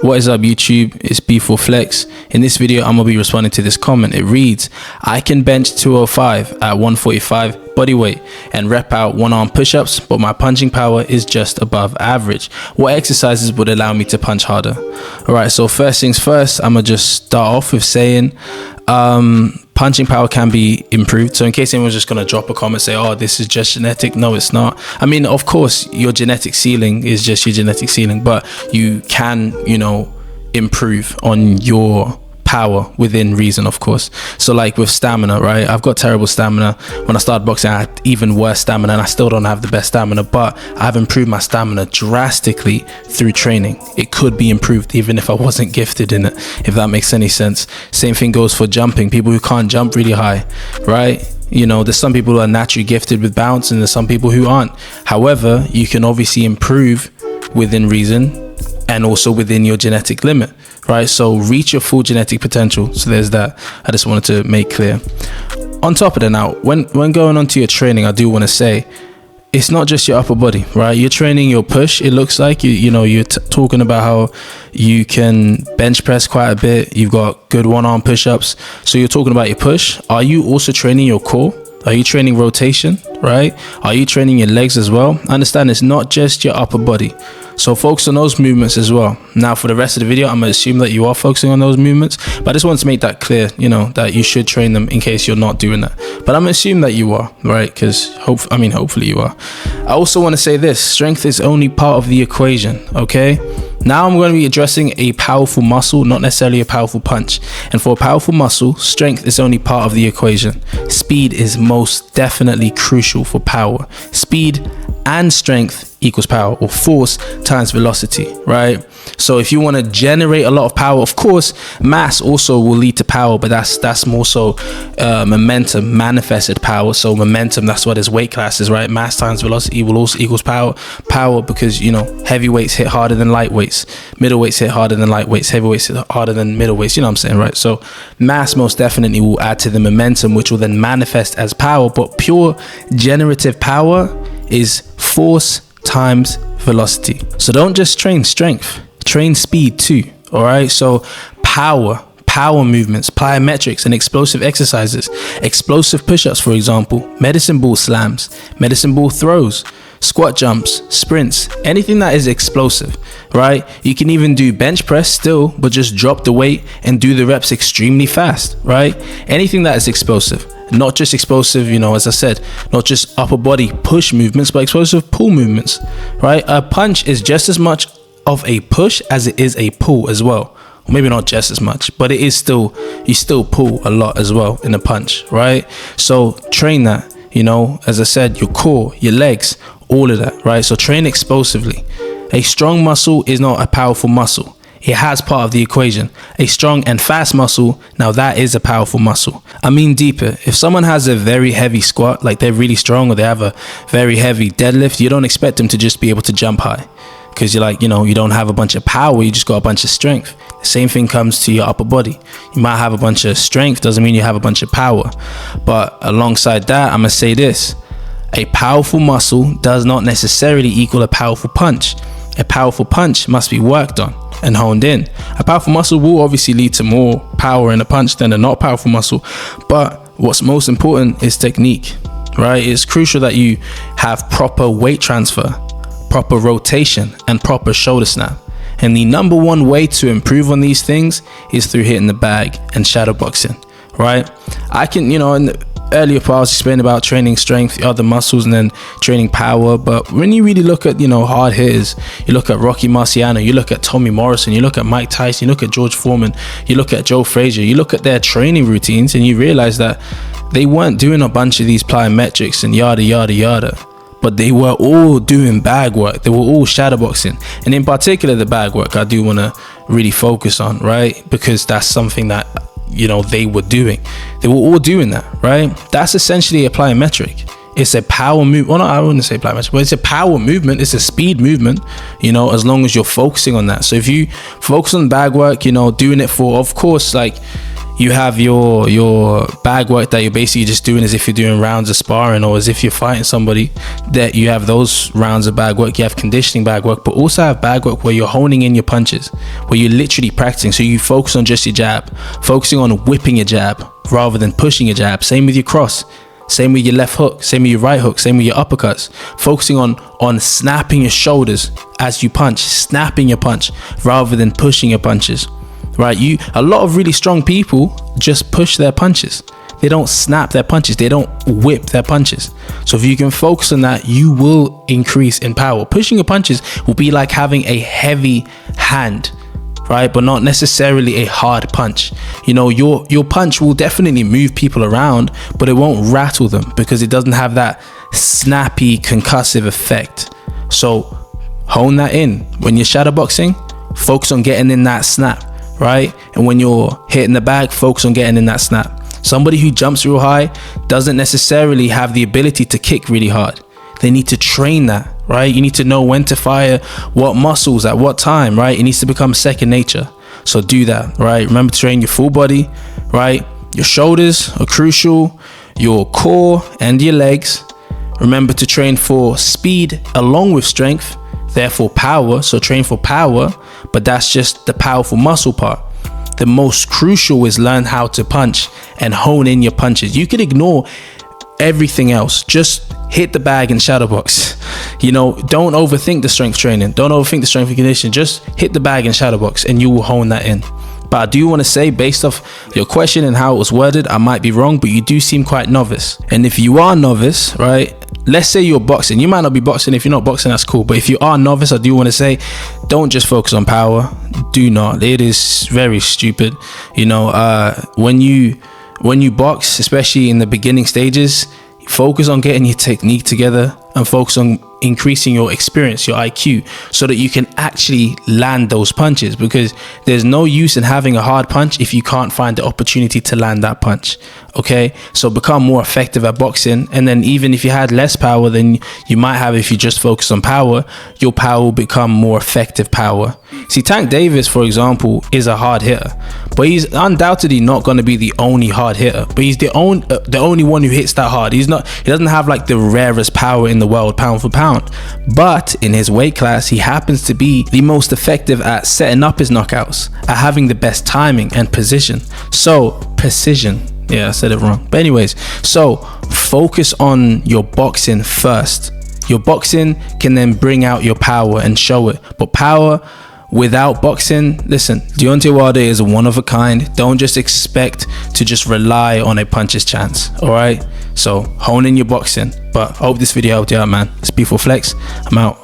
What is up YouTube, it's B4Flex. In this video I'm going to be responding to this comment. It reads, I can bench 205 at 145 body weight and rep out one arm push-ups, but my punching power is just above average. What exercises would allow me to punch harder? Alright, so first things first, I'm going to just start off with saying punching power can be improved. So in case anyone's just going to drop a comment, say, oh, this is just genetic. No, it's not. I mean, of course, your genetic ceiling is just your genetic ceiling, but you can, improve on your power within reason, of course. So like with stamina, right? I've got terrible stamina. When I started boxing, I had even worse stamina, and I still don't have the best stamina, but I've improved my stamina drastically through training. It could be improved even if I wasn't gifted in it, if that makes any sense. Same thing goes for jumping. People who can't jump really high, right? There's some people who are naturally gifted with bounce, and there's some people who aren't. However, you can obviously improve within reason and also within your genetic limit, right? So reach your full genetic potential. So there's that. I just wanted to make clear. On top of that, now, when going on to your training, I do want to say, it's not just your upper body, right? You're training your push. It looks like you're talking about how you can bench press quite a bit. You've got good one-arm push-ups. So you're talking about your push. Are you also training your core? Are you training rotation, right? Are you training your legs as well? Understand, it's not just your upper body. So focus on those movements as well. Now for the rest of the video, I'm going to assume that you are focusing on those movements, but I just want to make that clear, that you should train them in case you're not doing that. But I'm going to assume that you are, right? Because hopefully you are. I also want to say this, strength is only part of the equation, okay? Now I'm going to be addressing a powerful muscle, not necessarily a powerful punch. And for a powerful muscle, strength is only part of the equation. Speed is most definitely crucial for power. Speed and strength equals power, or force times velocity, right? So if you want to generate a lot of power, of course, mass also will lead to power, but that's more so momentum, manifested power. So momentum, that's what his weight classes, right? Mass times velocity will also equals power. Power because, heavyweights hit harder than lightweights, middleweights hit harder than lightweights, heavyweights hit harder than middleweights, you know what I'm saying, right? So mass most definitely will add to the momentum, which will then manifest as power, but pure generative power is force times velocity. So don't just train strength, train speed too. All right, so power movements, plyometrics, and explosive exercises, explosive push-ups, for example, medicine ball slams, medicine ball throws, squat jumps, sprints, anything that is explosive, right? You can even do bench press still, but just drop the weight and do the reps extremely fast, right? Anything that is explosive, not just explosive, as I said, not just upper body push movements, but explosive pull movements, right? A punch is just as much of a push as it is a pull as well. Maybe not just as much, but it is still, you still pull a lot as well in a punch, right? So train that, as I said, your core, your legs, all of that, right? So train explosively. A strong muscle is not a powerful muscle. It has part of the equation. A strong and fast muscle, now that is a powerful muscle. I mean deeper. If someone has a very heavy squat, like they're really strong, or they have a very heavy deadlift, you don't expect them to just be able to jump high. Because you're like, you don't have a bunch of power, you just got a bunch of strength. The same thing comes to your upper body. You might have a bunch of strength, doesn't mean you have a bunch of power. But alongside that, I'm going to say this. A powerful muscle does not necessarily equal a powerful punch. A powerful punch must be worked on and honed in. A powerful muscle will obviously lead to more power in a punch than a not powerful muscle. But what's most important is technique, right? It's crucial that you have proper weight transfer, proper rotation, and proper shoulder snap. And the number one way to improve on these things is through hitting the bag and shadow boxing, right? I can, in the earlier part I was explaining about training strength, other muscles, and then training power. But when you really look at, hard hitters, you look at Rocky Marciano, you look at Tommy Morrison, you look at Mike Tyson, you look at George Foreman, you look at Joe Frazier, you look at their training routines, and you realize that they weren't doing a bunch of these plyometrics and yada, yada, yada. But they were all doing bag work. They were all shadow boxing. And in particular, the bag work, I do want to really focus on, right? Because that's something that, they were doing. They were all doing that, right? That's essentially a plyometric. It's a power move. Well, no, I wouldn't say plyometric, but it's a power movement. It's a speed movement, as long as you're focusing on that. So if you focus on bag work, doing it for, of course, like, you have your bag work that you're basically just doing as if you're doing rounds of sparring, or as if you're fighting somebody. That you have those rounds of bag work. You have conditioning bag work, but also have bag work where you're honing in your punches, where you're literally practicing. So you focus on just your jab, focusing on whipping your jab rather than pushing your jab. Same with your cross, same with your left hook, same with your right hook, same with your uppercuts. Focusing on snapping your shoulders as you punch, snapping your punch rather than pushing your punches. Right, a lot of really strong people just push their punches. They don't snap their punches. They don't whip their punches. So if you can focus on that, you will increase in power. Pushing your punches will be like having a heavy hand, right? But not necessarily a hard punch. You know, your punch will definitely move people around, but it won't rattle them because it doesn't have that snappy concussive effect. So hone that in. When you're shadowboxing, focus on getting in that snap. Right? And when you're hitting the bag, focus on getting in that snap. Somebody who jumps real high doesn't necessarily have the ability to kick really hard. They need to train that, right? You need to know when to fire what muscles at what time, right? It needs to become second nature. So do that, right? Remember to train your full body, right? Your shoulders are crucial, your core and your legs. Remember to train for speed along with strength, therefore power. So train for power, but that's just the powerful muscle part. The most crucial is learn how to punch and hone in your punches. You can ignore everything else. Just hit the bag and shadowbox. You know, don't overthink the strength training. Don't overthink the strength and conditioning. Just hit the bag and shadowbox and you will hone that in. But I do want to say, based off your question and how it was worded, I might be wrong, but you do seem quite novice. And if you are novice, right, let's say you're boxing. You might not be boxing. If you're not boxing, that's cool. But if you are novice, I do want to say, don't just focus on power. Do not. It is very stupid. You know, when you box, especially in the beginning stages, focus on getting your technique together and focus on increasing your experience, your IQ, so that you can actually land those punches, because there's no use in having a hard punch if you can't find the opportunity to land that punch. Okay, so become more effective at boxing, and then even if you had less power than you might have if you just focus on power, your power will become more effective power. See, Tank Davis, for example, is a hard hitter, but he's undoubtedly not going to be the only hard hitter, but he's the only one who hits that hard. He doesn't have like the rarest power in the world, pound for pound, but in his weight class, he happens to be the most effective at setting up his knockouts, at having the best timing and position. So precision. Yeah, I said it wrong. But anyways, so focus on your boxing first. Your boxing can then bring out your power and show it. But power without boxing, listen, Deontay Wilder is one of a kind. Don't just expect to just rely on a puncher's chance. All right. So hone in your boxing. But I hope this video helped you out, man. It's B4Flex. I'm out.